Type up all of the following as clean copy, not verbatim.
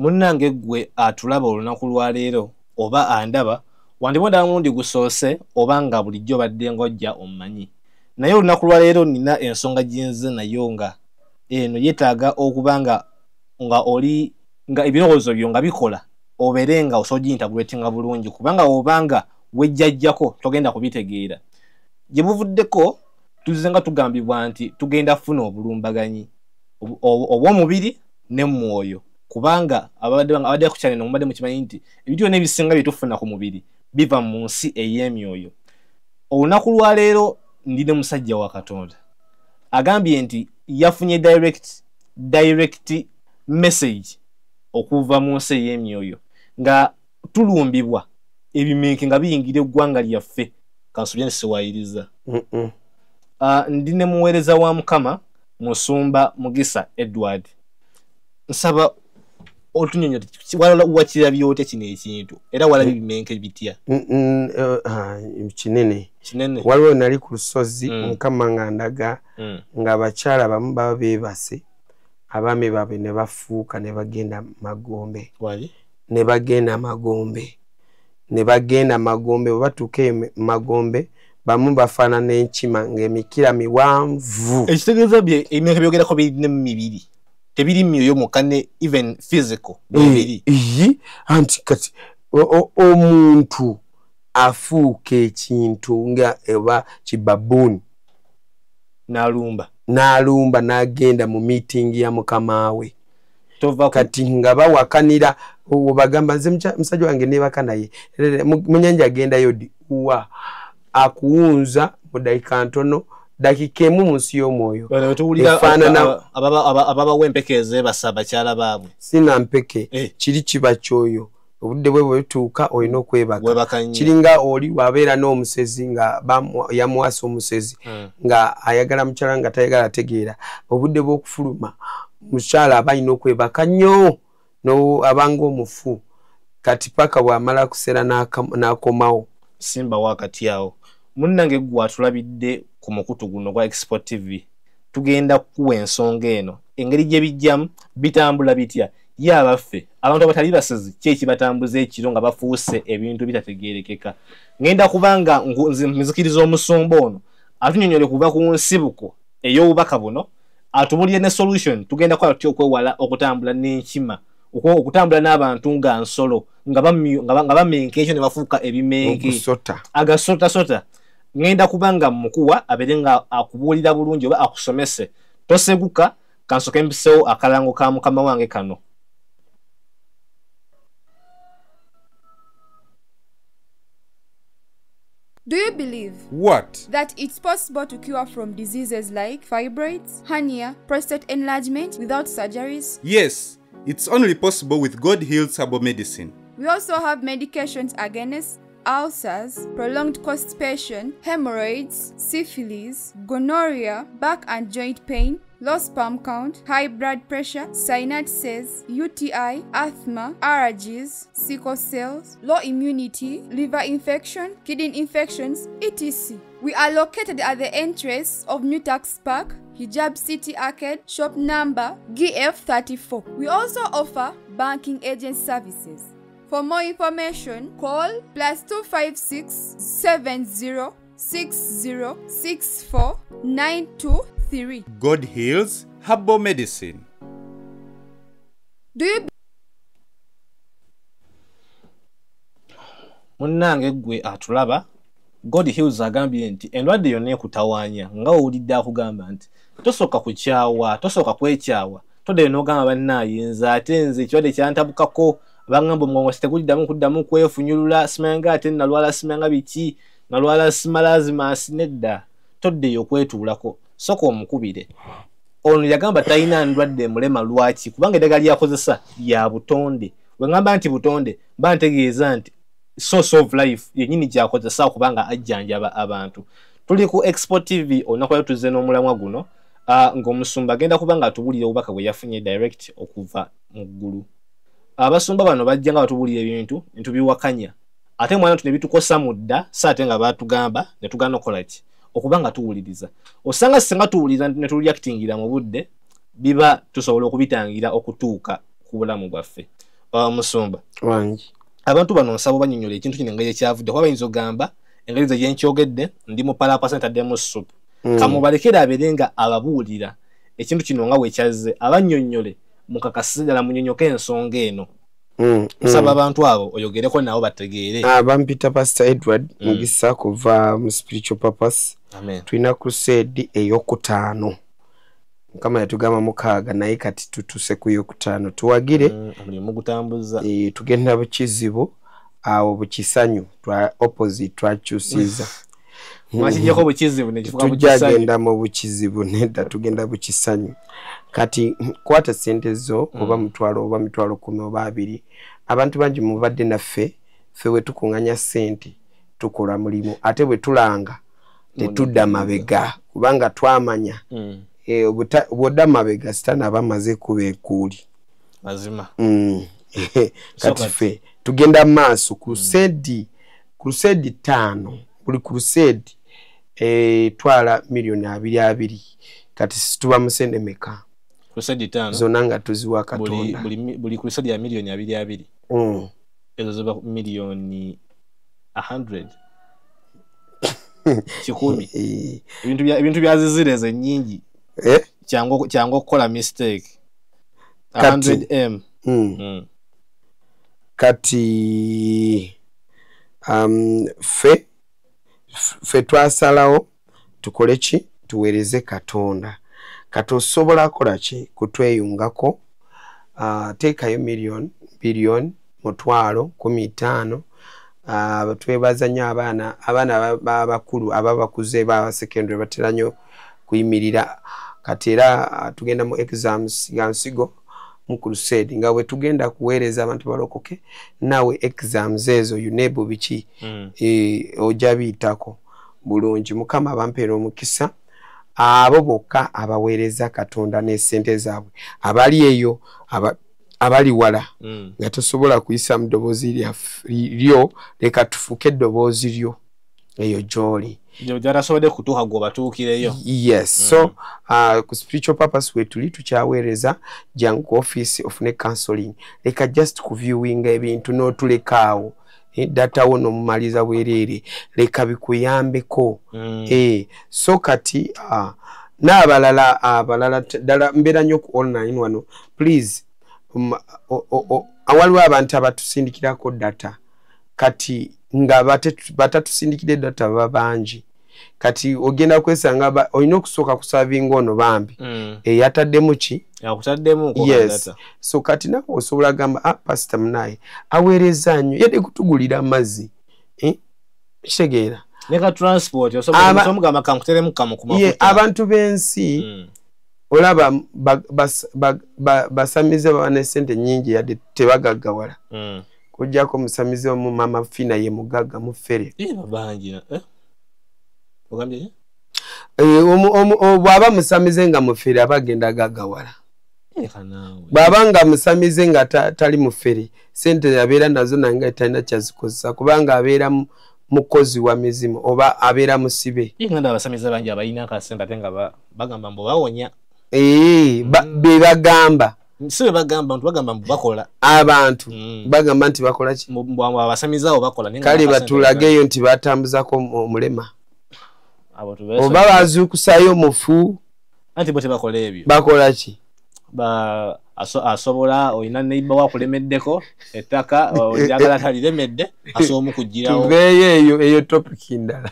munnange gwe atulaba olunaku lwa leero oba andaba wandibonda mundi gusoose oba nga bulijjo badde ngojja omumanyi naye olunaku lwa leero nina ensonga jinze nayo nga eno yetaaga okubanga nga oli nga ebirowoozo byo nga bikola obeere nga osogintabuletinga bulungi kubanga obanga wejjajjako togenda kubitegeera gye buvuddeko tuzze nga tugambibwa nti tugenda funa obulumbaganyi obw'omubiri ne mwoyo kubanga abadde ku channel mubadde mukimanyi nti ebintu byonna ebisinga bye tufuna ku mubiri biva mu nsi ey'emyoyo. Olunaku lwa leero ndine musajja wa Katonda agambye nti yafunye direct message okuva mu nsi ey'emyoyo nga tulumbibwa ebimenke nga biyingira eggwanga lyaffe kansubye nsiwayiriza. Ndine muweereza wa Mukama Musumba Mugisa Edward nsaba otunyonyo wakira byote kino ekintu era walabi bimenke bitya kinene waliwo nali ku lusozi Mukama nga ndaga nga abakyala bamu baba beebase abaami baabwe ne bafuuka ne bagenda Magombe bwe batuuka Magombe bamu bafaanana enkima ng'emikira miwanvu ekitegeeza bye ebimenke byogerako birina mibiri tebiri myoyo mukane even physical anti kati omuntu afuuka ekintu nga eba kibabooni n'alumba n'agenda mu meeting ya mukama we kati nga bawakanira bagamba nze musajja wange nebaka naye munyanja agendayo wa akuwunza mu dakika ntono dakika emu mu nsi y'omwoyo ababa w'empekeeze basaba kyala baabwe sina mpeke kiri kiba kyoyo obudde bwe butuuka olina okwebaka kiringa oli wabeera n'omusezi nga yamuwasa omusezi nga ayagala mukyala nga tayagala ategeera obudde bw'okufuluma mukyala aba alina okwebaka nnyo abanga omufu kati paka bw'amala kuseera n'akomawo simba wakati awo munnange gwe atulabidde ku mukutu guno gwa Export TV tugenda kuwa ensonga eno engeri gye bijjamu bitambula bitya ye abaffe abantu abatali basezi kyekibatambuza ekiro nga bafuuse ebintu bitategeerekeka ngenda kubanga nzikiriza omusumba ono atunyonyole kuva ku nsibuko ey'obubaka buno atubulire ne solution tugenda kwa tutyo okwewala okutambula n'enkima okutambula n'abantu nga nsolo nga bamenke ekyo ne bafuuka ebimenke agasota ngenda kubanga mukuwa abere nga akubuulira bulungi oba akusomese toseguka kansoke mbisewo akalango ka mukama wange kano. Do you believe what? That it's possible to cure from diseases like fibroids, hernia, prostate enlargement without surgeries? Yes, it's only possible with God Heals Herbal Medicine. We also have medications against ulcers, prolonged constipation, hemorrhoids, syphilis, gonorrhea, back and joint pain, low sperm count, high blood pressure, sinuses, UTI, asthma, allergies, sickle cells, low immunity, liver infection, kidney infections, etc. We are located at the entrance of New Tax Park, Hijab City Arcade, shop number GF34. We also offer banking agent services. For more information, call +256 70 60 64 923. God Heals Herbal Medicine. Do you munnange gwe atulaba God Heals agambye nti endwadde yonna ekutawaanya nga owulidde akugamba nti tosooka kukyawa tosooka kwekyawa toddeyo n'ogamba bannayinza ate nze ekirwadde kyantabukako bangamba omwongo siteguliddamu kuddamu kwefunyulula simanga ate nalwala simanga biki nalwala simalazimasi nedda toddeyo okwetuulako soka omukubire ono yagamba talina ndwadde mulema lwaki kubanga eddagala lyakozesa lya butonde bwe ngamba nti butonde mba ntegeeza nti source of life yennyini gyakozesa okubanga ajjanjaba abantu. Tuli ku Export TV olunaku lwaleero tuzze n'omulamwa guno ng'omusumba agenda kubanga atubulira obubaka bwe yafunye direct okuva mu ggulu. Abasumba bano bajja nga batubulira ebintu ntubiwakanya ate mwana tu ne bitukosa mudda saate nga batugamba ne tugana okola ki okubanga tuwuliriza osanga singa tuwuliriza ne tureactingira mu budde biba tusobola okubitangira okutuuka ku bulamu bwaffe. Musumba wangi abantu bano nsabo banyonyola ekintu kino engeri ekyavudde kuba bayinza ogamba engeri ze gyenkyogedde ndi mu palapasenta addemu supu kamubalekere abeere nga ababuulira ekintu kino nga wekyazze abanyonyole mukakasize ddala munyonyoke ensonga eno nsaba abantu abo oyogereko nabo bategeere. Bampita Pastor Edward Mugisa kuva mu Spiritual Purpose. Tulina crusade ey'okutaano Mukama yatugamba mukaaga naye kati tutuse ku y'okutaano tuwagire omulimu gutambuza tugenda bukizibu awo bukisanyu twa opposite twakyusiza mwakijjako bukizibu nekifuka bukisanyu tujagenda mu bukizibu nedda tugenda bukisanyu kati kwata sente zo oba mutwalo oba mitwalo 10 oba 2 abantu bangi mubadde naffe ffe we tukunganya sente tukola mulimu ate bwe tulanga tetudda mabega kubanga twamanya obudda mabega sitana abamaze kuba ekkuuli mazima kati ffe tugenda maaso crusade 5 buli crusade twala milioni 2 kati situba musende meka crusade 5 zona nga tuziwa Katonda buli crusade ya milioni 2 ezo ziba milioni 100 kikumi ebintu byazizireze nyingi kyango okukola mistake 100M kati fe twasalawo tukole ki tuweereze Katonda kati osobola kola ki kutweyungako teekayo bilioni mutwalo 15 twebaza nnyo abaana abakulu ababakuze ba secondary bateranyo kuyimirira kati era tugenda mu exams ya nsigo mu crusade nga bwe tugenda kuweereza abantu balokoke nawe exams ezo yunebu biki ojja biyitako bulungi Mukama bampeera omukisa abo bokka abaweereza Katonda n'essente zaabwe abali eyo abali wala nga tosobola kuyisa mu ddoboozi lyo leka tufuke eddoboozi lyo eyo gy'oli gyarasobodde kutuuka gw'obatuukireyo. Yes so ku Spiritual Purpose we tuli tukyaweereza jangu ku office ofune counseling leka just kuviewing ebintu n'otulekaawo data wo nomumaliza bwereere leka bikuyambeko so kati n'abalala ddala mbeera nnyo ku online wano please awaliwo abantu abatusindikirako data kati nga batatusindikire data babangi kati ogenda kwesanga olina okusooka kusavinga ono bambi yataddemu ki yes so kati nawe osobola gamba pastor munaye aweereza nnyo yadde kutugulira amazzi kitegeera neka transport osobola kankuteremu kamu ku mafuta abantu b'ensi olaba basamize bane sente nyingi yadde tebagaggawala kujjako musamize mu mama fina ye mugagga mu fere babangi ogambye bwaba musamize nga mu fere abagenda gaggawala bwaba nga musamize nga tali mu fere sente yabeera nazo nange talina kyazikozesa kubanga abeera mukozi wa mizimu oba abeera musibe nganda abasamize bangi abalina akasente ate nga bagamba mbu bawonya be bagamba sibe bagamba nti bagamba mbu bakola abantu bagamba nti bakola ki abasamizawo bakola kale batulageyo nti batambuzako omulema oba bazuukusayo mufu anti bo tebakola ebyo bakola ki asobola olina neiba wakulemeddeko ettaka olyagala taliremedde asobola omukugirawo tuveeyo eyo topic ndala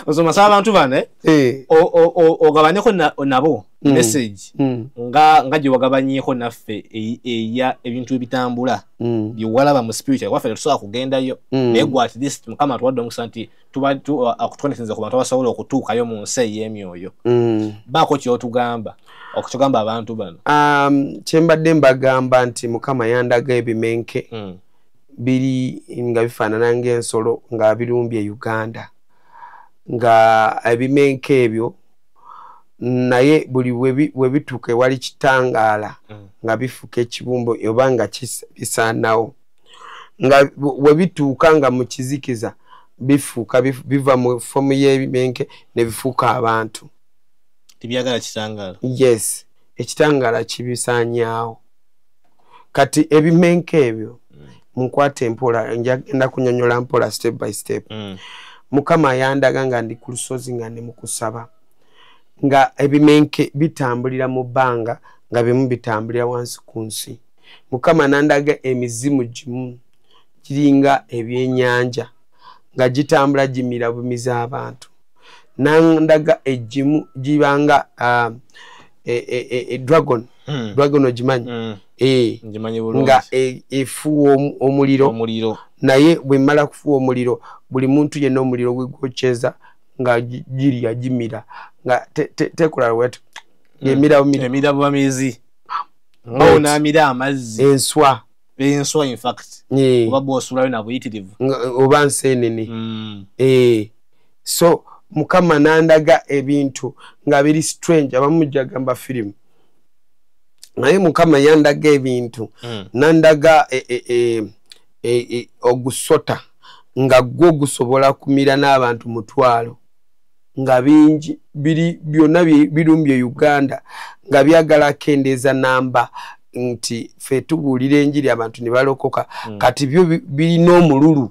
osoma saba abantu bane ogabanyeko nabo message nga gye wagabanyeko naffe eya ebintu ebitambula byewalaba mu spiritual waffe tusobola kugendayo naye gwe at least Mukama tuwadde omukisa nti akutukonesinze ku bantu abasobola okutuukayo mu nsi ey'emyoyo baako kyotugamba okutugamba abantu bano kyembadde mbagamba nti Mukama yandaga ebimenke biri nga bifaanana ng'ensolo nga birumbye Uganda nga ebimenke ebyo naye buli we bituuka ewali kitangaala nga bifuka ekibumbo oba nga bisaanawo nga we bituuka nga mu kizikiza bifuuka biva mu fomu y'ebimenke ne bifuuka abantu tibyagala kitangaala yes ekitangaala kibisaanyaawo kati ebimenke ebyo munkwate mpola njagenda kunyonyola mpola step by step mukama yandaga nga ndi ku lusozi nga ne mukusaba nga ebimenke bitambulira mu bbanga nga bimu bitambulira wansi ku nsi mukama nandaga emizimu gimu kiringa ebyennyanja nga gitambula gimira bumiza abantu nandaga egimu gibanga dragon ogimanyi nga efuwa omuliro naye bwe mmala kufuwa omuliro buli muntu yenna omuliro gwegwokyeza nga girya gimira nga tekola wetu emira bwamizi n'amira amazzi enswa in fact oba bw'osulayo na buyitirivu oba nseenene so mukama nandaga ebintu nga biri strange abamu jagamba firimu naye mukama yandaga ebintu nandaga ogusota nga gwo gusobola kumira n'abantu mutwalo nga bingi biri byonna birumbye Uganda nga byagala kendeeza namba nti fe tubuulira enjiri abantu ne balokoka kati byo birina omululu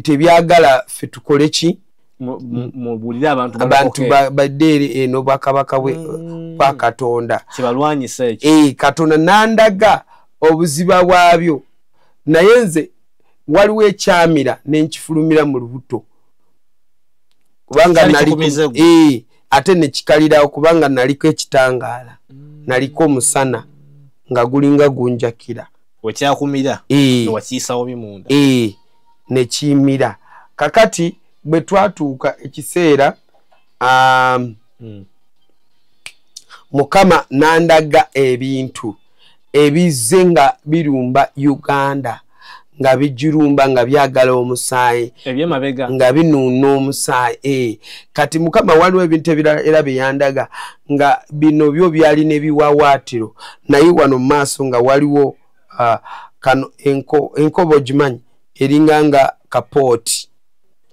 tebyagala fe tukole ki mubulira abantu badde eno bakabaka bwa Katonda kibalwanyisa ekyo Katonda nandaga obuziba bwabyo naye nze waliwo ekyamira n'enkifulumira mu lubuto kubanga nali ate nekikalirawo kubanga naliko ekitangaala naliko omusana nga gulinga gunjakira wekyakumira newakiisawo bimunda nekiyimira kakati bwe twatuuka ekiseera mukama nandaga ebintu ebizze nga birumba Uganda nga bijirumba nga byagala omusaayi ebyemabega nga binuuna omusaayi kati mukama waliwo ebintu ebirala era byeyandaga nga bino byo byali nebiwawaatiro naye wano mu maaso nga waliwo kano enkobo gimanyi eringa nga kapooti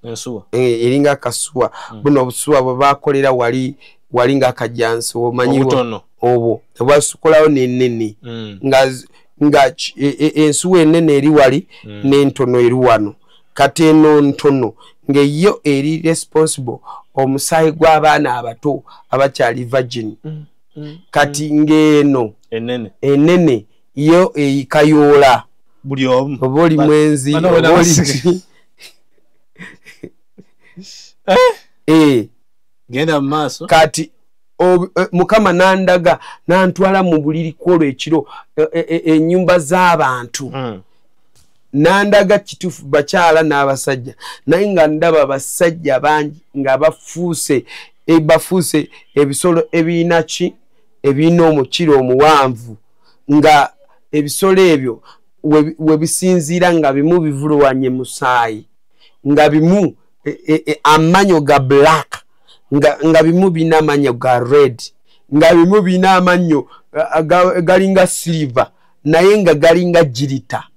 ensuwa eringa kasuwa buno obusuwa bwe bakolera wali nga akajansi omanyiwo obwo nebwasukulawo nenene nga ensuwa enene eri wali n'entono eri wano kati eno ntono ng'eyo eri responsible omusaayi gw'abaana abato abakyali virgin kati ng'eno enene yo eyikayoola buli omu oba oli mwenzi oba oli genda mu maaso kati mukama nandaga nantwala mu buliri kwolwo ekiro ennyumba z'abantu nandaga kituufu bakyala n'abasajja naye nga ndaba abasajja bangi nga bafuuse ebisolo ebirina ki ebirina omukiro omuwanvu nga ebisolo ebyo we bisinziira nga bimu bivuluwanye musaayi nga bimu amanyo ga black nga bimu bina amanyo ga red nga bimu bina amanyo galinga silver naye nga galinga jirita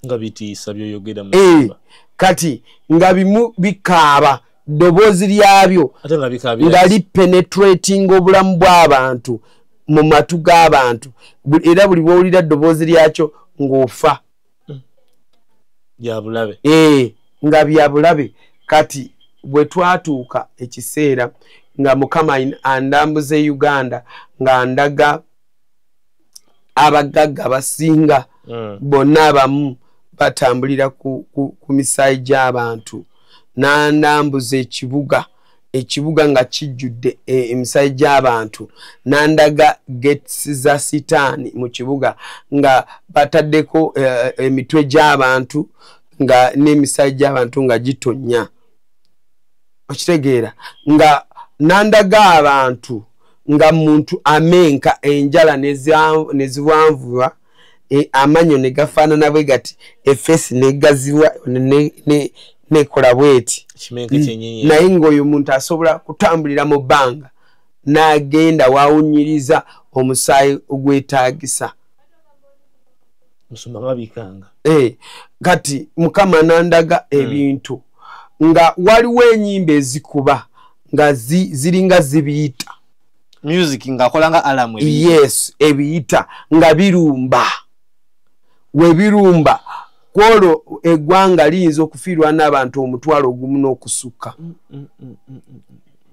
nga bitiisa byoyogera mu kati nga bimu bikaaba ddoboozi lyabyo nga lipenetrating obulamu bw'abantu mu matu g'abantu era buli bwowulira ddoboozi lyakyo ng'ofa byabulabe nga byabulabe kati bwe twatuuka ekiseera nga mukama andambuza Uganda nga ndaga abagagga basinga bonna abamu batambulira ku misaayi gy'abantu nandambuza ekibuga nga kijjudde emisaayi gy'abantu nandaga gates za sitaani mu kibuga nga bataddeko emitwe gy'abantu nga n'emisaayi gy'abantu nga gitonnya okitegeera nga nandaga abantu nga muntu amenka enjala neziwanvuwa amanyo negafaanana bwe gati efeesi negaziwa nekola bweti naye ng'oyo muntu asobola kutambulira mu bbanga n'agenda wawunyiriza omusaayi ogwetaagisa kati mukama nandaga ebintu nga waliwo enyimba ezikuba nga ziringa zibiyita music ngakolanga alarm yes ebiyita nga birumba we birumba kwolo eggwanga liyinza okufiirwa n'abantu omutwalo ogumu n'okusukka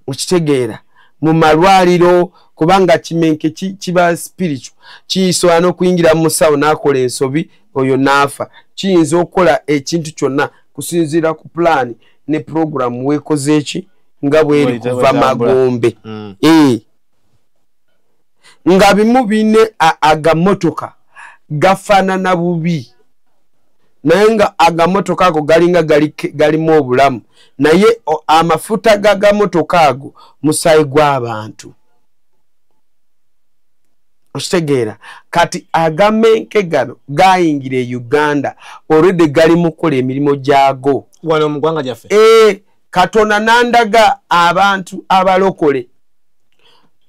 okitegeera mu malwaliro kubanga kimenke kiba spiritual kiyisobola n'okuyingira mu musawo n'akola ensobi oyo n'afa kiyinza okukola ekintu kyonna kusinziira ku pulaani ne puroguramu weekoze eki nga bweri kuva magombe nga bimu bine agamotoka gafaanana bubi naye nga agamotoka ago galinga galimu obulamu naye amafuta gagamotoka ago musaayi gw'abantu okitegeera kati agamenke gano gayingira e Uganda already gali mu kukola emirimu gyago wano mu ggwanga gyaffe Katonda nandaga abantu abalokole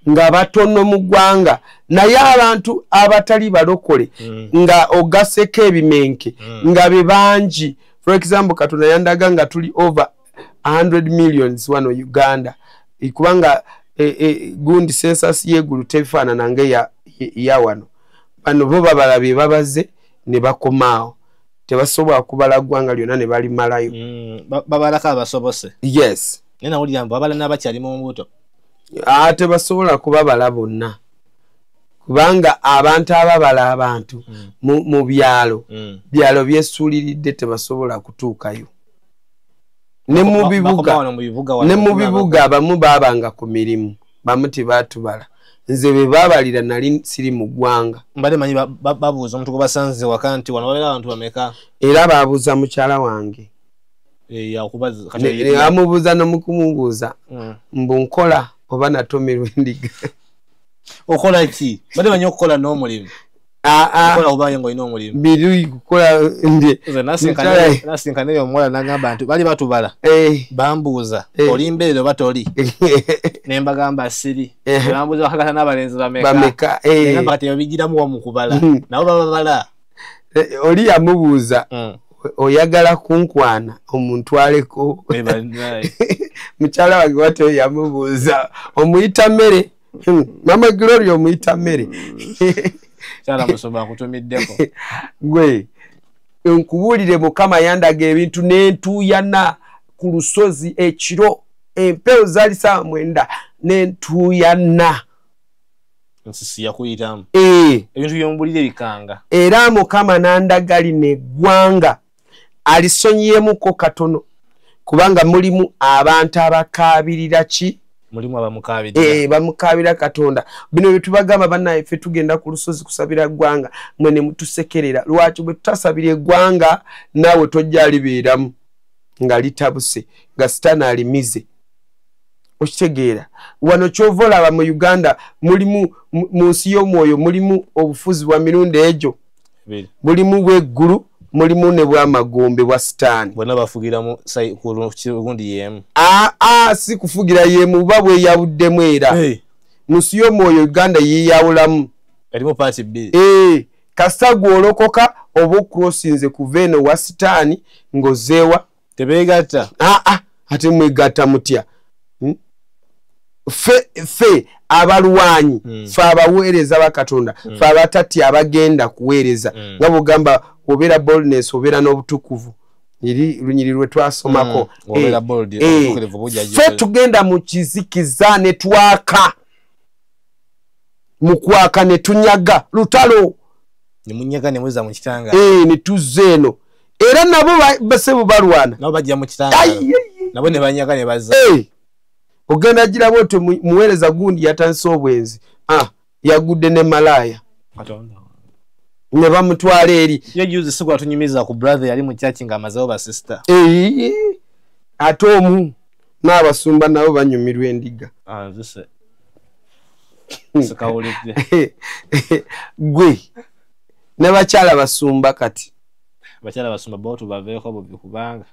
nga batono mu ggwanga naye abantu abatali balokole nga ogaseko ebimenke nga bebangi for example Katonda yandaga nga tuli over 100 millions wano Uganda kubanga gundi census yegulu tefaanana nga ya wano bano bo babalabe babaze ne bakomaawo tebasobola kubala ggwanga lyonna ne balimalayo babalaka abasobose yes nena uli yambo abala n'abakyali mu mbuto tebasobola kubabala bonna kubanga abantu ababala abantu mu byalo byesuuliridde tebasobola kutuukayo ne mu bibuga abamu baabanga ku mirimu bamu tebaatubala nze be baabalira nali siri mu ggwanga mbadde manyi babuuza omuntu gwe basanze waka nti wano babeera abantu bameka era baabuuza mukyala wange amubuuza nomukumubuuza mbu nkola oba natomerwa endiga okola ki badde manyi okukola n'omulimu okola obaye ng'olina omulimu biri kukola nasinkana eyo omuwala n'agamba nti bali batubala bambuuza oli mbeerero oba toli ne mbagamba siri bambuuza bakakata n'abalenzi bameka ngamba kati babigiramu wa mu kubala nabo bababala oli yamubuuza oyagala kunkwana omuntwaleko mukyala wange watyo yamubuuza omuyita mmere mama Gloria omuyita mmere kyala musoba kutumiddeko gwe nkubuulire Mukama yandaga ebintu n'entuuyana ku lusozi ekiro empewo zaali saa 9 n'entuuyana nsisi yakuyitamu ebintu byomubulire bikanga era Mukama nandaga lino eggwanga alisonyiyemuko katono kubanga mulimu abantu abakaabirira ki mulimu abamukabirira bamukabira Katonda bino bitubagamba bannaye ffe tugenda ku lusozi kusabira ggwanga mwene mutusekerera lwaki bwe tutasabira eggwanga naawe tojja libeeramu nga litabuse nga sitaani alimize okitegeera wano kyova olaba mu Uganda mulimu mu nsi y'omwoyo mulimu obufuzi bwa mirundi egyo mulimu bw'eggulu mulimu ne bw'amagombe bwa sitaani bonna bafugiramu kugundi yemu si kufugira yemu buba bweyawuddemu era mu nsi y'omwoyo Uganda yeeyawulamu erimu paati bbiri kasita gw'olokoka oba okurosinze kuva eno wa sitaani ng'ozeewa tebeegatta ate mwegatta mutya ffe abalwanyi ffe abaweereza ba Katonda ffe abatatya abagenda kuweereza nga bw'ogamba obeera boldness obeera n'obutukuvu eri lunyiri lwe twasomako ffe tugenda mu kizikiza ne twaka mu kwaka ne tunyaga lutalo nemunyaga ne mweza mu kitanga ne tuzze eno era nabo basebo balwana nabo bajja mu kitanga nabo ne banyaga ne bazza ogenda girabo oto muweereza gundi yatandise obwenzi yagudde ne malaya Katonda ne bamutwala eri ye juzi siku atunyumiza ku brother yali mu church nga amazeho ba sister ate omu n'abasumba nabo banyumirwa endiga zise sikawulidde gwe ne bakyala basumba kati bakyala basumba botu baveeko bubi kubanga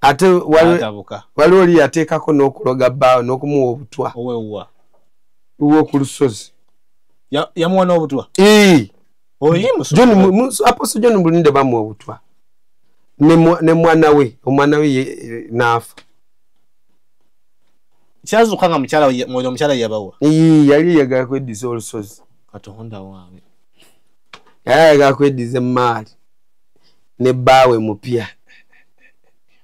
ate wali oli yateekako n'okuloga bbaawo n'okumuwa obutwa owewuwa uwo ku lusozi yamuwa n'obutwa Apostle John Mulinde bamuwa obutwa ne mwana we omwana we n'afa kyazukanga mukyala yabawa yali yagala kweddiza olusozi Katonda wange yagala kweddiza emaali ne bbaawe mupya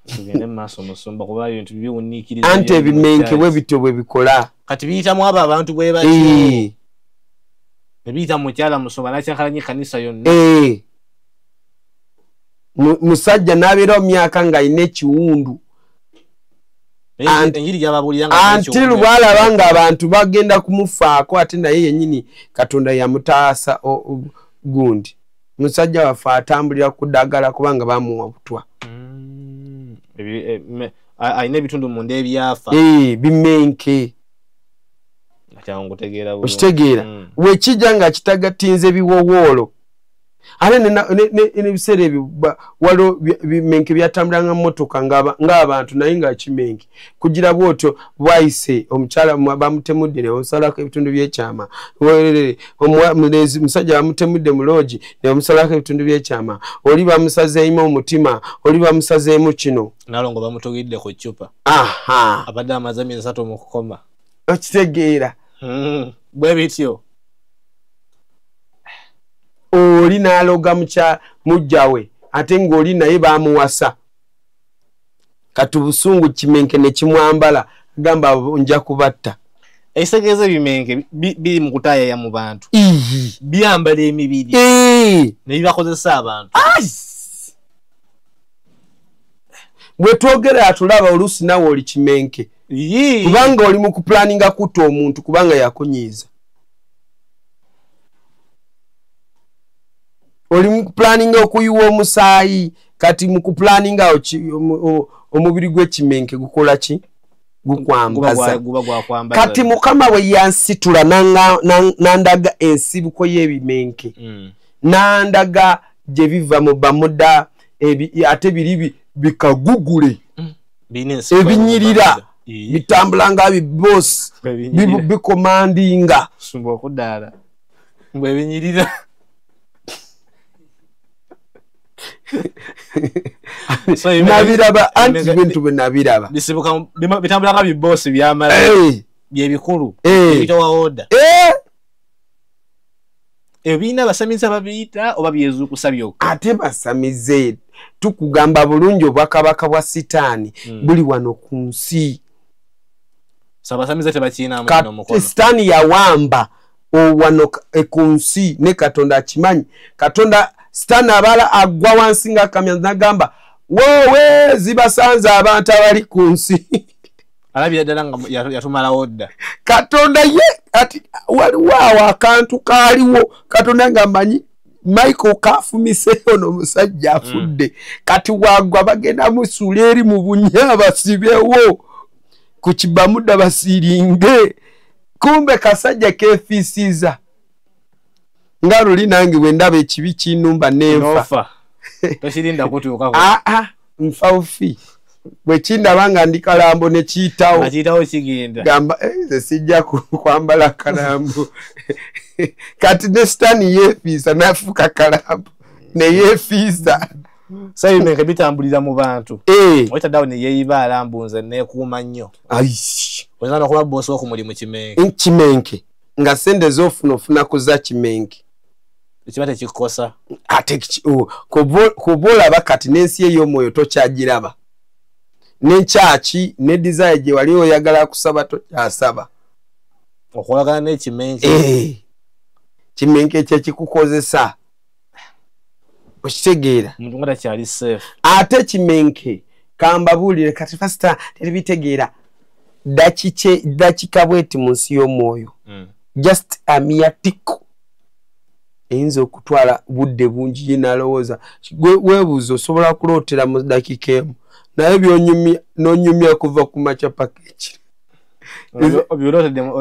tugende maaso musumba kuba ebintu biwuniikiriza anti ebimenke bwe bityo bwe bikola kati biyitamu abo abantu bwe batyo ne biyita mukyala musumba nakyankalanye kanisa yonna musajja n'abeera mu myaka ng'alina ekiwundu enjiri gy'ababuulira anti lwalaba ng'abantu bagenda kumufaako ate naye yennyini Katonda yamutaasa gundi musajja waffe atambulira ku ddagala kubanga bamuwa butwa alina ebitundu munda ebyafa bimenke okitegeera wekijja nga kitagatinze biwowoolo ate n'ebiseera ebyo waliwo bimenke byatambulanga mmotoka ng'abantu naye nga kimenke kugira bwotyo bwayise omukyala bamutemudde ne bamusalako ebitundu by'ekyama musajja bamutemudde mu loogi ne bamusalako ebitundu by'ekyama oli bamusazeemu omutima oli bamusazeemu kino nalongo bamutogedde ku ccupa abadde amaze emyezi 3 mu kukoma okitegeera bwe bityo oli n'aloga mujjawe ate ng'oli naye bamuwasa kati busungu kimenke ne kimwambala agamba nja kubatta ekitegeeza ebimenke biri mu kutaayaya mu bantu byambala emibiri ne bibakozesa abantu bwe twogera atulaba oluusi nawe oli kimenke kubanga oli mu kupulaninga kutta omuntu kubanga yakunyiiza oli mu kupulaninga okuyiwa omusaayi kati mu kupulaninga omubiri gw'ekimenke gukola ki gukwambaza kati mukama bwe yansitula nandaga ensibuko y'ebimenke nandaga gye biva mu bamuda ate biri bikagugule ebinyirira bitambula nga bibosi bikomandinga sumba okudaala mbwe ebinyirira nabiraba anti bintu bwe nabiraba bitambula nga bibosi byamala byebikulu biyitawa oda ebirina basamiza babiyita oba byezuukusa byokka ate basamize tukugamba bulungi obwakabaka bwa sitaani buli wano ku nsi sabasamiza tebakiinamu n'omukono sitaani yawamba wano ku nsi ne Katonda akimanyi Katonda sitaani abala agwa wansi nga kamya nagamba wowe zibasanze abantu abali ku nsi alabira ddala nga yatumalawo dda Katonda ye ati waliwo awo akantu kaaliwo Katonda nga manyi Michael kafumiseyo n'omusajja afudde kati wagwa bagenda musuula eri mu bunya basibewo ku kibamudda basiringe kumbe kasajja kefiisiza nga luli nange bwe ndaba ekibi kinumba nenfa tokirinda kutuukako nfa bufi bwe kindaba nga ndi kalambo ne kiyitawo kigenda gamba nze sijja kwambala kalambo kati ne sitaani yeefiisa nafuuka kalambo ne yeefiisa sabimenke bitambulira mu bantu oyitaddawo ne yeeyiba alambunze neekuuma nnyo oyinza n'okuba boosi wo ku mulimu kimenke nga sente z'ofuna kuza kimenke ekiba tekikukosa ate kuba olaba kati n'ensi ey'omwoyo tokyagiraba n'enkyaki ne desire gye wali oyagala kusaba tokyasaba okwagala n'ekimenke kimenke ekyo ekikukozesa okitegeera omuntu nga takyali safe ate kimenke kambabuulire kati fasita teribitegeera dakika bweti mu nsi y'omwoyo just a mere tick eyinza okutwala budde bungi ye nalowooza weebuuza osobola kulootera mu dakika emu naye n'onyumya kuva ku makya paka ekiro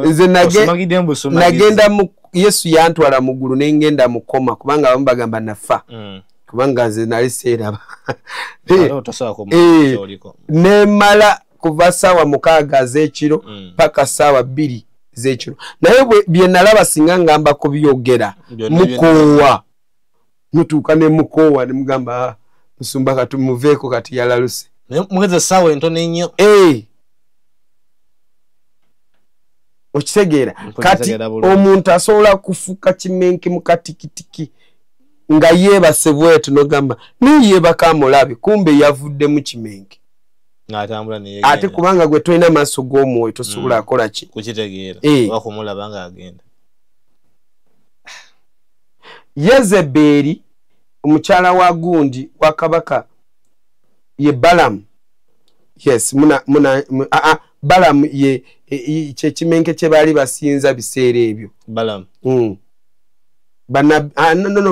nze nagenda Yesu yantwala mu ggulu ne ngenda mukoma kubanga abamu bagamba nafa kubanga nze nali seeraba nemala kuva ssaawa 6 ez'ekiro paka ssaawa 2 ez'ekiro naye bye nalaba singa ngamba kubyogera mukoowa mutuuka ne mukoowa ne mugamba musumba kati muveeko kati yalaluse mugeze essaawa entono ennyo okitegeera kati omuntu asobola kufuka kimenke mu katikitiki nga yeebase bwetu nogamba neyeebaka amulabe kumbe yavudde mu kimenke n'atambula neyegenda ate kubanga gwe tolina maaso g'omwoyo tosobola akola ki kukitegeera wakumulaba nga agenda. Yezeberi omukyala wa gundi wa kabaka ye Balamu. Yes, Balamu ye kimenke kye baali basinza biseera ebyo. Balamu.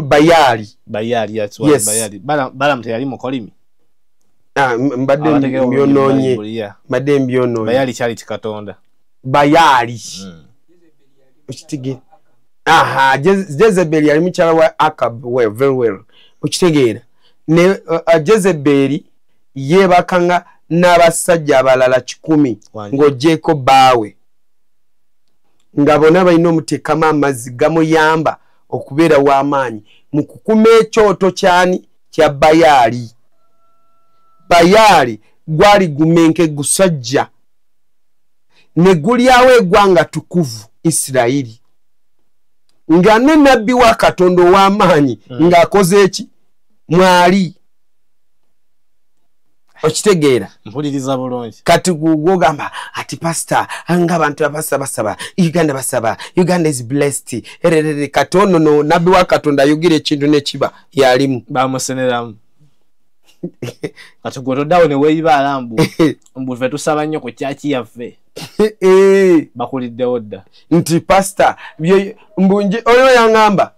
Bayali. Bayali yatwa yes. Bayali. Balamu teyali mukolimi. Mbadde mbyonoonye. Bayali kyali kikatonda. Bayali. Okitegeera. Jezebeli yali mukyala wa Akab very well. Okitegeera. Ne Jezebeli yeebakanga n'abasajja abalala 10 ng'ogyeko bbaawe nga bonna balina omuteekamu amazzi gamuyamba okubeera w'amaanyi mu kukuma ekyoto kyani kya Bayaali. Bayaali gwali gumenke gusajja ne gulyawo eggwanga tukuvu Isirayiri nga ne nabbi wa Katonda ow'amaanyi ng'akoze eki mwali. Okitegeera mpuliriza bulungi kati gugamba ati pastor anga abantu basaba Uganda is blessed kati ono no nabbi wa Katonda ayogera ekintu nekiba yalimu bamuseneramu kati gwotodawo ne weeyibaala mbu ffe tusaba nnyo ku kyaki yaffe bakuliddewo dda nti pastor mbunje oyo yangamba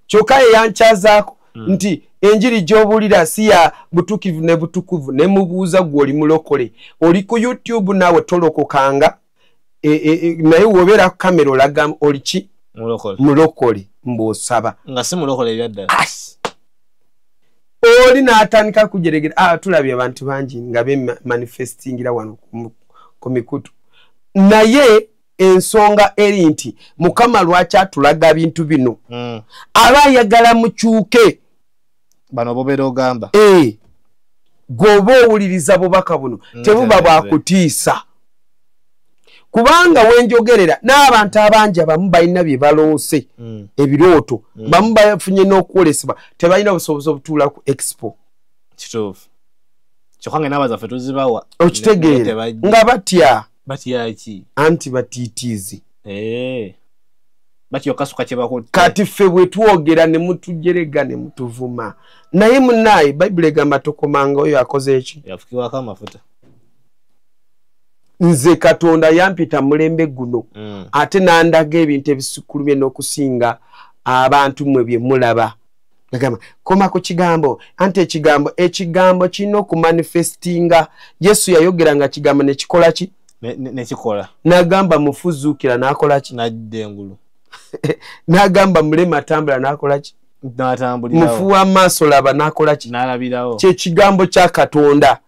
kyokka yeyankyazaako nti enjiri gy'obulira si ya butukivu ne butukuvu ne mubuuza gw'oli mulokole oli ku YouTube naawe tolokokanga naye wobeera ku kamera olaga oli ki mulokole mb'osaba nga si mulokole ebyaddala oli n'atandika kujeregera tulabye abantu bangi nga bemanifestingira wano ku mikutu naye ensonga eri nti Mukama lwaki atulaga bintu bino aba ayagala mukyuke bano bobeera ogamba gwoba owuliriza bubaka buno tebuba bwakutiisa kubanga wenjogerera n'abantu abangi abamu balina bye baloose ebirooto bamu bafunye n'okwolesebwa tebalina obusobozi obutuula ku expo kituufu kyokka nga n'abazaffe tuzibawa okitegeera nga batya ki anti batiitiizi bakyokasuka kye bakutte kati ffe bwe twogera ne mutujerega ne mutuvuma naye munnaye Bayibuli egamba tokomanga oyo akoze eki yafukibwako amafuta. Nze Katonda yampita mulembe guno ate nandaga ebintu ebisukulumye n'okusinga abantu mwe bye mulaba nagamba koma ku kigambo ante ekigambo kirina okumanifestinga. Yesu yayogeranga kigambo ne kikola ki nekikola nagamba mufuzuukira n'akola ki najja engulu nagamba mulema atambula n'akola ki mufuwa amaaso laba n'akola ki n'alabirawo kyekigambo kya Katonda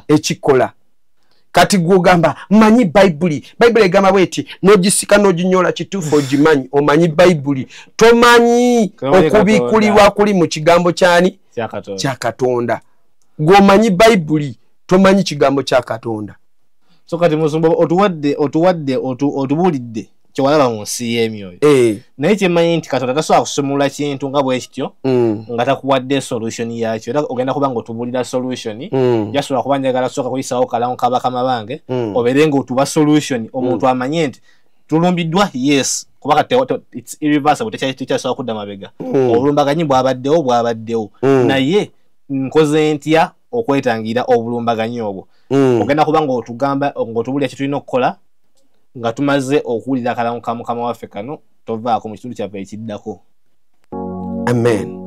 ekikola. Kati gwogamba manyi Bayibuli egamba bweti n'ogisika n'oginyola kituufu ogimanyi omanyi Bayibuli tomanyi okubikulirwa kuli mu kigambo kyani kya Katonda. Gw'omanyi Bayibuli tomanyi kigambo kya Katonda. So kati musumba otubulidde kyewalaba mu nsi y'emyoyo naye kyemanyi nti Katonda tasobola kusumulula kintu nga bwe kityo nga takuwadde solution yakyo era ogenda kuba nga otubulira solution jasobola kuba njagala sooka kuyisawo kalamu kabakama bange obeere nga otuba solution omuntu amanye nti tulumbiddwa yes kubanga it's irreversible tekyasobola kudda mabega obulumbaganyi bwabaddewo naye nkoze ntya okwetangira obulumbaganyi obwo ogenda kuba nga otugamba ng'otubulira kye tulina okukola nga tumaze okuwulira akalamu ka Mukama waffe kano tovaako mu kitundu kyaffe ekiddako. Amen.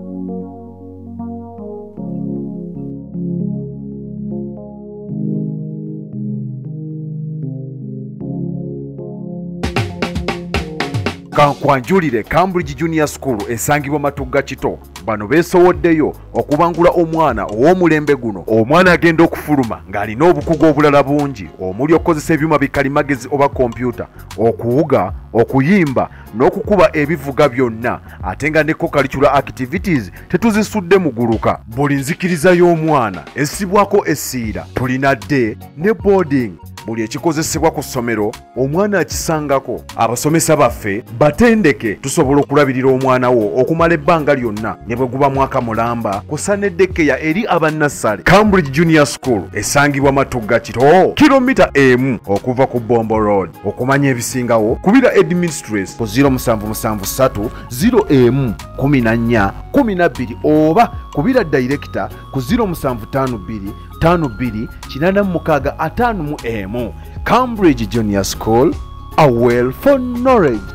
Kankwanjulire Cambridge Junior School esangibwa Matugga Kito. Bano beesowoddeyo okubangula omwana ow'omulembe guno. Omwana agenda okufuluma ng'alina obukugu obulala bungi omuli okukozesa ebyuma bikalimagezi oba kompyuta, okuwuga, okuyimba n'okukuba ebivuga byonna ate nga ne co-curricular activities tetuzisudde muguluka. Buli nzikiriza y'omwana essibwako essiira tulina day ne boarding buli ekikozesebwa ku ssomero omwana akisangako. Abasomesa baffe batendeke tusobola okulabirira omwana wo okumala ebbanga lyonna ne bwe guba mwaka mulamba kusa n'eddekeya eri abannassale. Cambridge Junior School esangibwa Matugga Kito, kilomita emu okuva ku Bombo Road. Okumanya ebisingawo kubira Administrates ku 0773 011412 oba kubira Director ku 0752 52 Cambridge Junior School, a well for knowledge.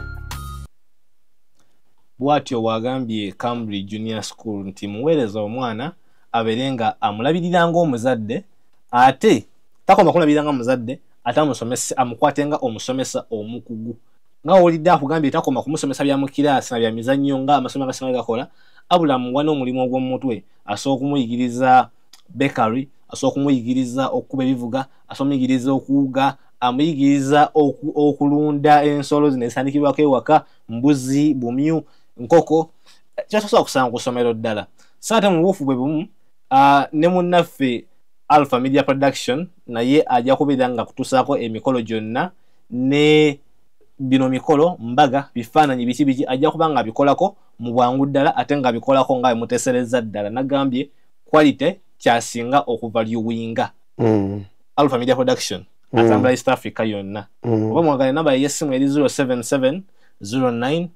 Bwatyo wagambye Cambridge Junior School nti muweereza omwana aberenga amulabiriranga omuzadde ate takoma kulabiranga omuzadde ate amusomesa amukwatenga omusomesa omukugu. Nga olidde akugambye takoma kumusomesa bya mu kirasi na bya mizannyo nga amasomero agasinga gakola, abula muwana omulimu ogw'omutwe asobola okumuyigiriza bakery, asobola okumuyigiriza okuba ebivuga, asobola omuyigiriza okuwuga, amuyigiriza okulunda ensolo zino ezisandikibwako ewaka, mbuzi, bumyu, nkoko. Kyasobola kusanga ku ssomero ddala. So ate mu buufu bwe bumu ne munnaffe Alpha Media Production naye ajja kubeera nga kutuusaako emikolo gyonna ne bino mikolo mbaga bifaananyi biki ajja kuba nga bikolako mu bwangu ddala ate nga bikolako nga bimuteesereza ddala. Nagambye quality kyasinga okuvaluinga. Alpha Media Production atambula East Africa yonna. Oba mwagala namba y'essimu eri 077 09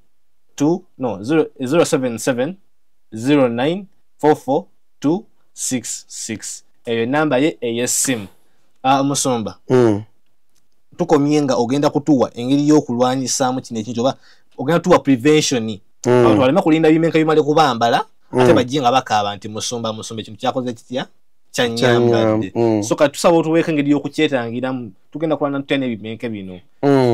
077 09 44266. Eyo namba ye ey'essimu. Musomba. Tukomye nga ogenda kutuwa engeri y'okulwanyisaamu kino ekintu oba ogenda tuwa prevention. Abantu baleme kulinda bimenka bimale kubambala ate bajje nga bakaaba nti musomba ekintu kyakoze kitya kyanyambadde. So kati tusaba otuweeka engeri y'okukyetangiramu tugenda kulwana tutene ebimenke bino.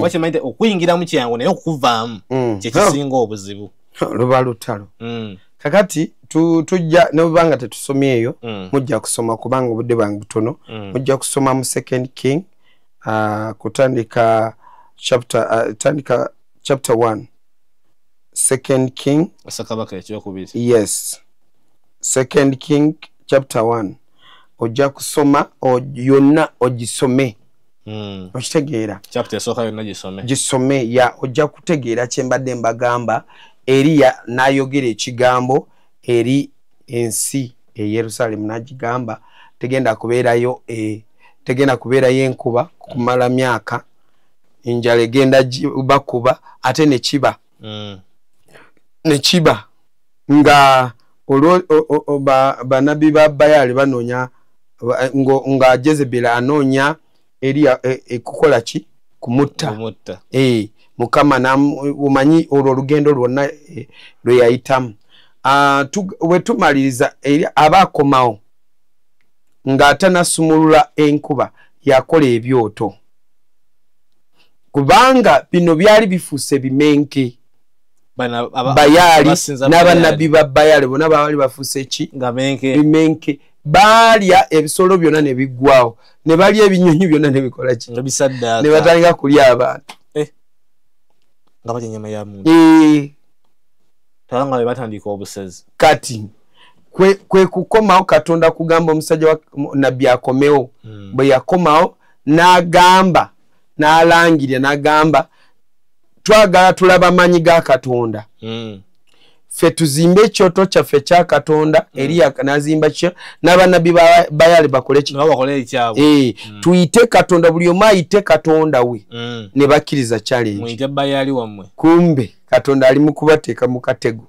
Wakimanyi okuyingiramu kyangu naye okuvaamu kyekisinga obuzibu. Luba lutalo. Kakati tujja nebanga tetusomyeyo mujja kusoma kubanga obudde bwange butono. Mujja kusoma mu 2 King kutandika chapter 1. 2 King Sakabaka ekyokubiri. Yes. 2 King chapter 1. Ojja kusoma yonna ogisome. Okitegeera. Chapter esooka yonna gisome ya ojja kutegeera kyembadde mbagamba. Eriya n'ayogera ekigambo eri ensi Yerusalemu n'agigamba tegenda kubeerayo enkuba kumala myaka, enjala egenda bakuba ate nekiba nga banabi ba Bayali banoonya nga Jezebel anoonya Eriya kukola ki kumutta. Mukama umanyi olwo olugendo lwonna lwe yayitamu. Wetumaliriza abakomawo ng'atanasumulula enkuba yakola ebyoto kubanga bino byali bifuuse bimenke. Bayali n'abannabbi ba Bayali bonna baali bafuuse ki bimenke. Baalya ebisolo byonna ne biggwawo ne balya ebinyonyi byonna ne bikola ki ne batandika kulya abantu. Nga batya nyama ya muntu. Talanga batandika obusezi. Kati kwe kukomawo Katonda kugamba omusajja wa nabbi akomewo. Bwe yakomawo n'agamba n'alangirira n'agamba twagala tulaba amanyi ga Katonda. Ffe tuzimbe ekyoto kyaffe kya Katonda. Eriya n'azimba kyo n'abannabbi ba Bayali bakole ki tuyite Katonda, buli omu ayite Katonda we. Ne bakkiriza challenge. Muyite Bayali wammwe. Kumbe Katonda ali mu kubateeka mu katego.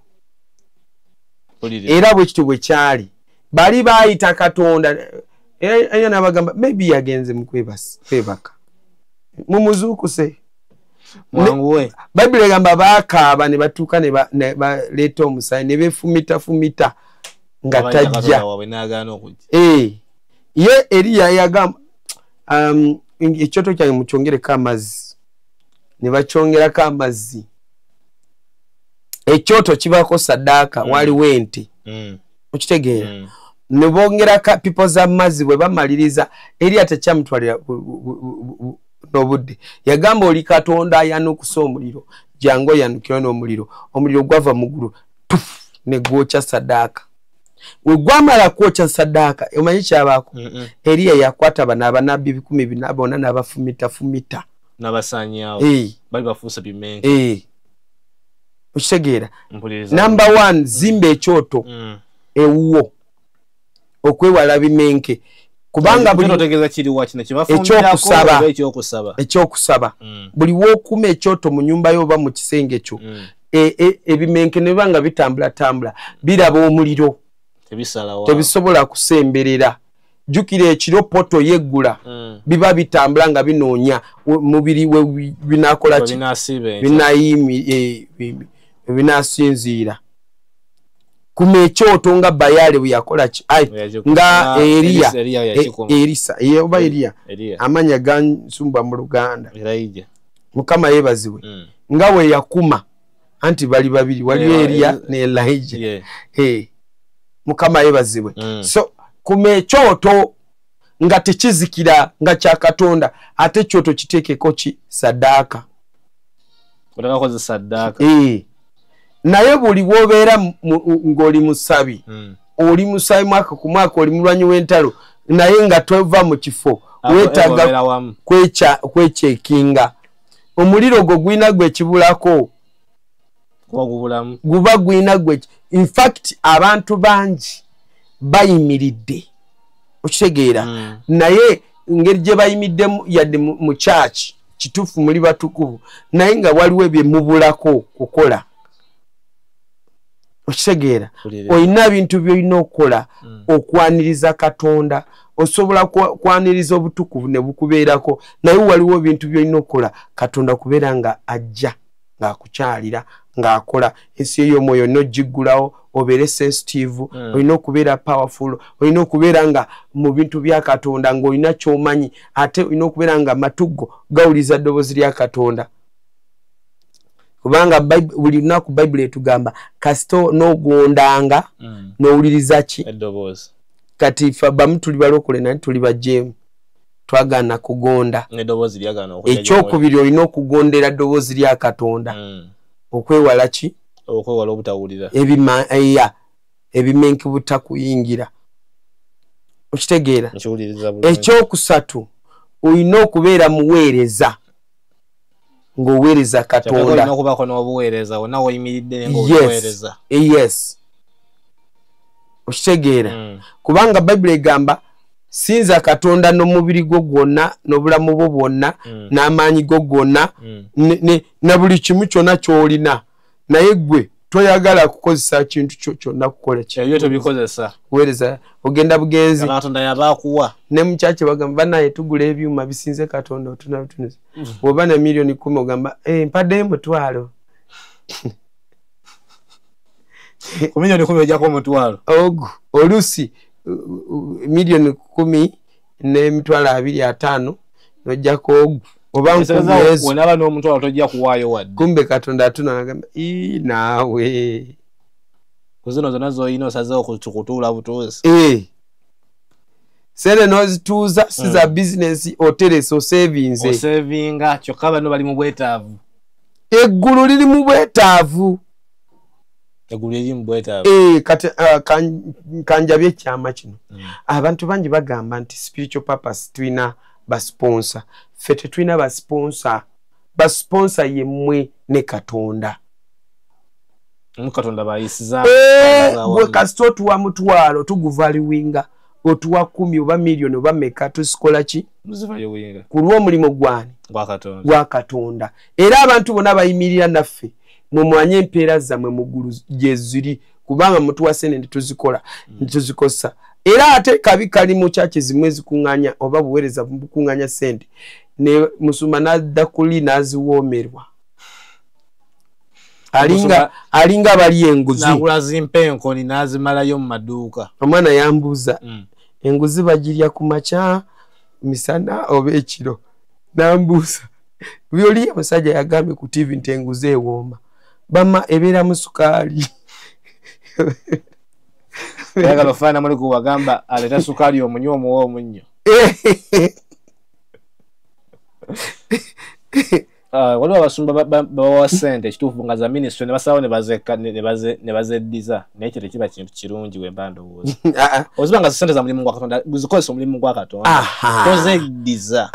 Era bwe kityo bwe kyali bali bayita Katonda. Era n'abagamba maybe yagenze mu kwebaka mumuzuukuse. Mwanguwe. Bible egamba bakaaba ne batuuka ne baleeta omusaayi ne beefumita nga tajja. Ye Eriya yagamba ekyoto kyange mukyongereko amazzi. Ne bakyongerako amazzi. Ekyoto kibaako saddaaka waliwo ente. Okitegeera. Ne bongerako pipo z'amazzi bwe bamaliriza. Eriya tekyamutwalira n'obudde. Yagamba oli Katonda ayanukusa omuliro jangu yanukirwa n'omuliro. Omuliro gwava mu ggulu ne gwokya saddaaka. we gwamala kwokya saddaaka omanyi kyabaako Eriya yakwata bana abanabbi 14 bonna n'abafumita n'abasaanyaawo bali bafuusa bimenke okitegeera number 1 zimba ekyoto ewuwo okwewala bimenke kubanga buli otegeeza kiri wakino ekyokusaba buli wokuma ekyoto mu nyumba yo oba mu kisenge kyo ebimenke ne banga bitambula biraba omuliro tebisobola kusemberera jukira ekiro poto yeggula biba bitambula nga binoonya mubiri we binakola ki binasinziira kuma ekyoto nga Bayale bwe yakola ki nga Elisa oba Eriya amanya gansumba mu Luganda Mukama yebaziwe nga we yakuma anti bali babiri wali Eriya ne Elijah Mukama yebaziwe so kuma ekyoto nga tekizikira nga kya Katonda ate ekyoto kiteekeko ki saddaaka naye buli bwobeera ng'oli musabi oli musabi mwaka ku mwaka oli mulwanyi w'entalo naye nga tova mu kifo weetaaga kwekyekinga omuliro gwo gwina gwe kibulako guba gwina gwe in fact abantu bangi bayimiridde okitegeera naye ngeri gye bayimiddemu yadde mu church kituufu muli batukuvu naye nga waliwo bye mubulako kukola okitegeera olina bintu byolina okukola okwaniriza Katonda osobola kwaniriza obutukuvu ne bukubeerako naye waliwo bintu byolina okukola Katonda kubeera nga ajja ng'akukyalira ng'akola ensi y'omwoyo n'ogiggulawo obeere sensitive olina okubeera powerful olina okubeera nga mu bintu bya Katonda ng'olina ky'omanyi ate olina okubeera nga matugo gawuliza ddoboozi lya Katonda kubanga buli lunaku Bayibuli etugamba kasito n'ogondanga n'owuliriza ki eddoboozi kati ffe abamu tuli balokole naye tuli bajeemu twagaana kugonda ekyokubiri olina okugondera ddoboozi lya Katonda okwewala ki okwewala obutawulira ebimenke butakuyingira okitegeera ekyokusatu olina okubeera muweereza ng'oweereza Katonda yes okitegeera kubanga Bayibuli egamba sinza Katonda n'omubiri gwo gwonna n'obulamu bwo bwonna n'amaanyi go gonna na buli kimu kyonna ky'olina naye gwe toyagala kukozesa kintu kyonna kukola weereza ogenda bugenzi ne mukyaki bagamba banaye tugula ebyuma bisinze Katonda otunatunuzi bw'oba na miliyoni 10 ogamba mpaddeyo $1,000 miliyoni 10 ojjako $1,000 oluusi miliyoni 10 n'emitwalo 25 n'ojjako oba wenaba n'omutwalo tojja kuwaayo wadde kumbe Katonda atuna nagamba naawe kuzino zonna z'olina osazeewo kutuula butuuzi sente n'ozituuza si za bizinesi oteresa osevinga kyokka bano bali mu bwetaavu eggulu liri mu bwetaavu kati kanjabye ekyama kino abantu bangi bagamba nti spiritual purpose tulina basponsa ffe tetulina basponsa yemmwe ne Katonda gwe kasita otuwa $1,000 tuguvaliwinga otuwa 10 oba miliyoni oba meka tusikola ki ku lw'omulimu gwani gwa Katonda era abantu bonna bayimirira naffe mumanye empeera zammwe mu ggulu gye ziri kubanga mutuwa sente tuzikola tuzikosa era ate kabi kali mu kyaki zimwe zikuŋŋanya oba buweereza bukuŋŋanya sente ne musuma n'adda kuli n'aziwoomerwa alinga bali enguzi n'agula zimpenkoni n'azimalayo mu maduuka omwana yambuuza enguzi bagirya ku makya misana oba ekiro nambuuza byoli omusajja yagambye ku TV nti enguzi ewooma bama ebeera mu sukaali yagala ofaana muli kuwagamba aleeta sukaali omunywa omuwa omunnyo waliwo abasumba bawa ssente ekituufu nga za ministry ne basawo ne bazeddiza naye ekyo tekiba kintu kirungi wemba ndowooza oziba nga ssente za mulimu gwa Katonda zikozesa omulimu gwa Katonda tozeddiza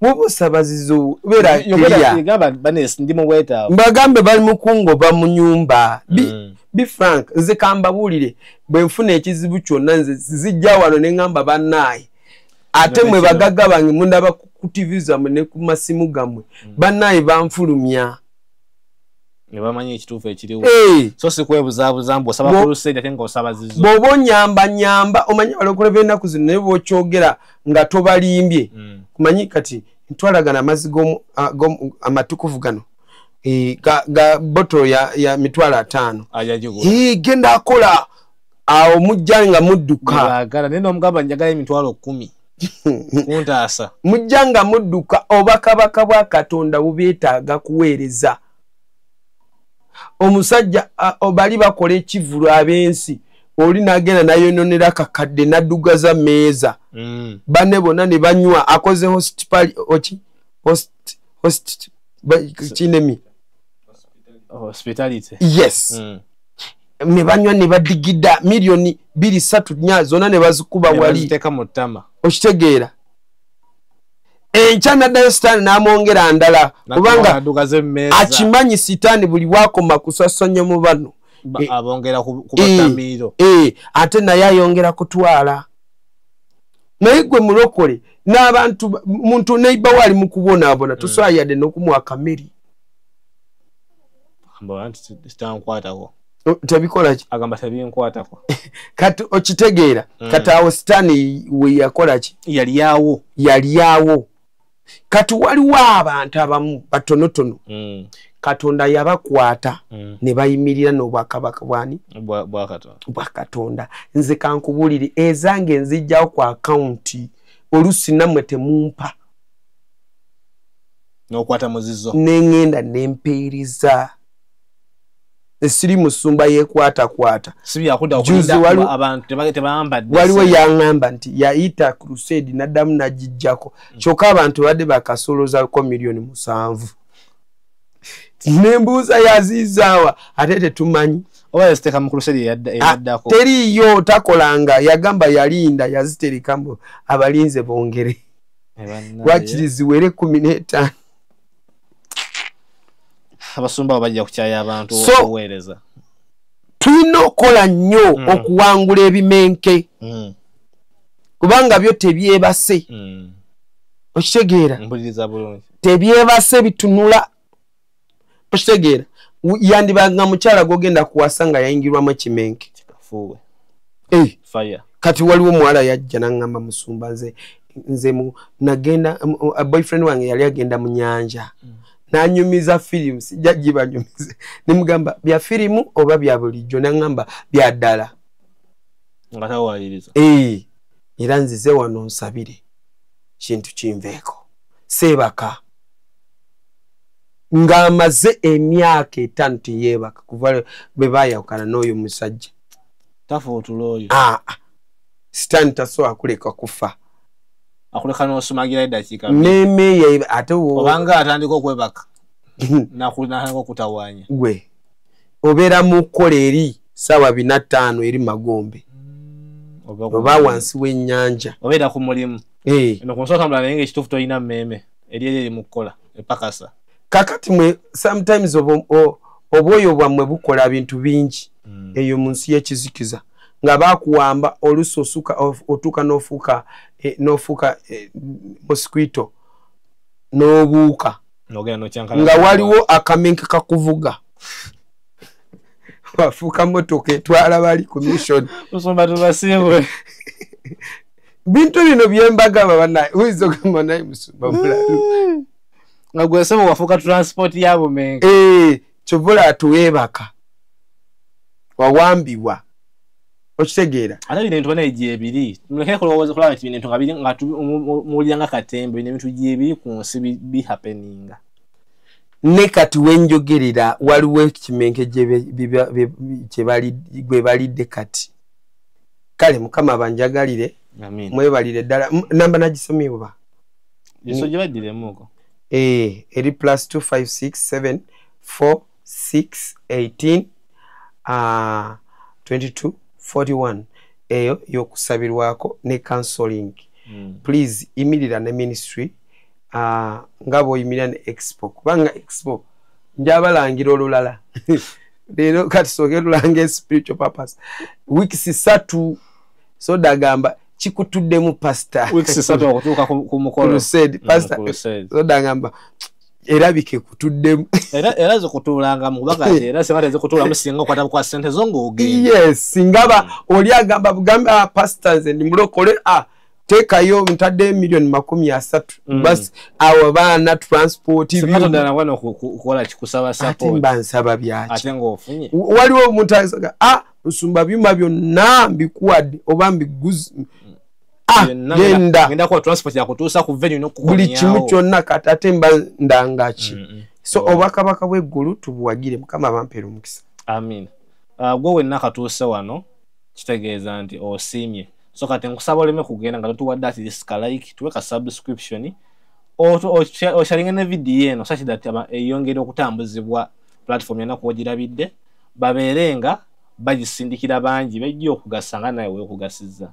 woba osabazizo beera banesi ndi mu bwetaavu mbagambe bali mu kungoba mu nyumba be frank nze kambabuulire bwe nfuna ekizibu kyonna nze zijja wano ne ŋŋamba bannaaye ate mwe bagagga bange mundaba ku TV zammwe ne ku masimu gammwe bannaaye banfulumya ne bamanyi ekituufu ekiriwo so si kwebuzaabuza mbu osaba kulusente ate ng'osabazizo bw'oba onyamba omanyi balokoleva ennaku zino naye bw'okyogera nga tobalimbye kumanyi kati ntwalagana amazzi amatukuvu gano ga boto ya 5,000 genda akola awo mujja nga mudduka naye n'omugamba njagala 10,000 kuntaasa mujja nga mudduka obakabaka bwa Katonda bubeetaaga kuweereza omusajja obali bakola ekivulu ab'ensi oli nagenda nayononera kakadde naddugaza meeza banne bonna ne banywa akoze hospitality yes ne banywa ne badigida milioni 2-3 zonna ne bazikuba wali okitegeera enkya naddayo sitaani n'amwongera ndala kubanga akimanyi sitaani buli wakoma kusasanya mu bano abongera kubatamiro ate naye ayongera kutwala naye gwe mulokole n'abantu muntu neiba wali mu kubonaabona tosobola yadde n'okumuwa akameri tebikola ki agamba tebinkwatako kati okitegeera kati awo sitaani we yakola ki yaliawo kati waliwo abantu abamu batonotono Katonda yabakwata ne bayimirira n'obwakabaka bwani bwa Katonda nze kankubulire ezange nzijjawo ku akaunti olusi nammwe temumpa n'okwata muzizo n'engenda n'empeeriza esiri musumba yekwata waliwo yaŋŋamba nti yayita crusade naddamu nagijjako kyokka abantu badde bakasolozako 7,000,000 nembuuza yazizaawa ate tetumanyi teriyo takolanga yagamba yalinda yaziterekambo abalinze bongere wakiri ziwere 15 abasumba bajja kukyaya abantu okuweereza tulina okukola nnyo okuwangula ebimenke kubanga byo tebyebase okitegeera tebyebase bitunula okitegeera yandibanga mukyala gogenda kuwasa nga yayingirwamu ekimenke kati waliwo muwala yajja naŋŋamba musumba nze nagenda boyfriend wange yali agenda mu nyanja nanyumiza firimu sijja gibanyumize nimugamba bya firimu oba bya bulijjo naŋŋamba bya ddala era nzize wano nsabire kintu kinveeko seebaka ng'amaze emyaka 5 teyeebaka kuva bwe baayawukana n'oyo musajja tafuutula oyo sitaani tasobola kuleka kufa akuleka n'osumagira eddakiika nemeeya ate obanga atandika okwebaka natandika okutawaanya gwe obeera mu kkola eri ssaawa 4-5 eri Magombe oba wansi w'ennyanja obeera ku mulimu eno ku nsooka mulala naye ng'ekituufu tolina mmeeme eri mu kkola epakasa kakati mwe sometimes obwoyo bwammwe bukola bintu bingi eyo mu nsi y'ekizikiza nga bakuwamba olusi otuuka n'ofuuka mosquito n'obuuka nga waliwo akamenke kakuvuga wafuuka motoka etwala bali ku mission bintu bino byembagaba banaye uyinza ogamba naye musumba mulalu nga gwesema wafuuka transport yabumenke kyovula atuweebaka wawambibwa okitegeera ate bino ebintu bana egyebiri mulekere kulowooza nti bino ebintu nga biri nga muwulira nga katembe bino ebintu gyebiri ku nsi bihappeninga ne kati wenjogerera waliwo ekimenke gwe balidde kati kale mukama banjagalire mwebalire ddala namba nagisomye oba so gye baddiremuko eri plus 256 746 18 22 41 eyo yokusabirwako ne counseling. Please imirira ne ministry nga bw'oyimirira ne expo kubanga expo njabalangira olulala leero kati soke tulange spiritual purpose weeks 3 so dagamba chikutuddemu pastor weeks 3 okutuuka ku mukolo crusade pastor so dagamba erabike kutuddemu era zikutuulanga mu bagati era singa zikutuulamu singa okwata kwa sente zongo ogende. Yes singaba oli agamba bugamba pastors ndi mulokole tekayo ntadde million 30 bas awo baana transport singatondana wano kukola kikusaba support atimba nsaba byaki ate ng'ofunye waliwo omuntu asaga nsumba byuma byonna mbikuwadde oba mbiguzi ngenda kwa transport ya kutuusa ku venue n'okukomyawo buli kimu kyonna kati ate mba ndangaki so obwakabaka bw'eggulu tubuwagire mukama bampeera omukisa. Amin. Gwe wenna katuuse wano kitegeeza nti osiimye. So kati nkusaba oleme kugenda nga totuwadde ati this like tuwe ka subscription oshalinga ne video eno such that eyongera okutambuzibwa platform yana kwogirabidde babeerenga bagisindikira bangi bejja okugasa nga nawe okugasiza.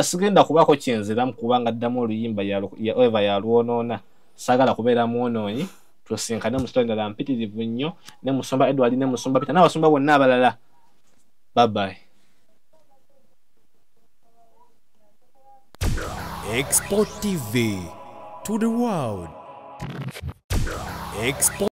Sigenda kubako kyenzeramu kubanga ddamu oluyimba ya Eva ya Luonoona sagala kubeera muonoonyi tusinkane mu story ndala mpitirivu nnyo ne Musomba Edward ne Musomba Peter n'abasumba bonna abalala. Bye bye. Export TV to the world. Export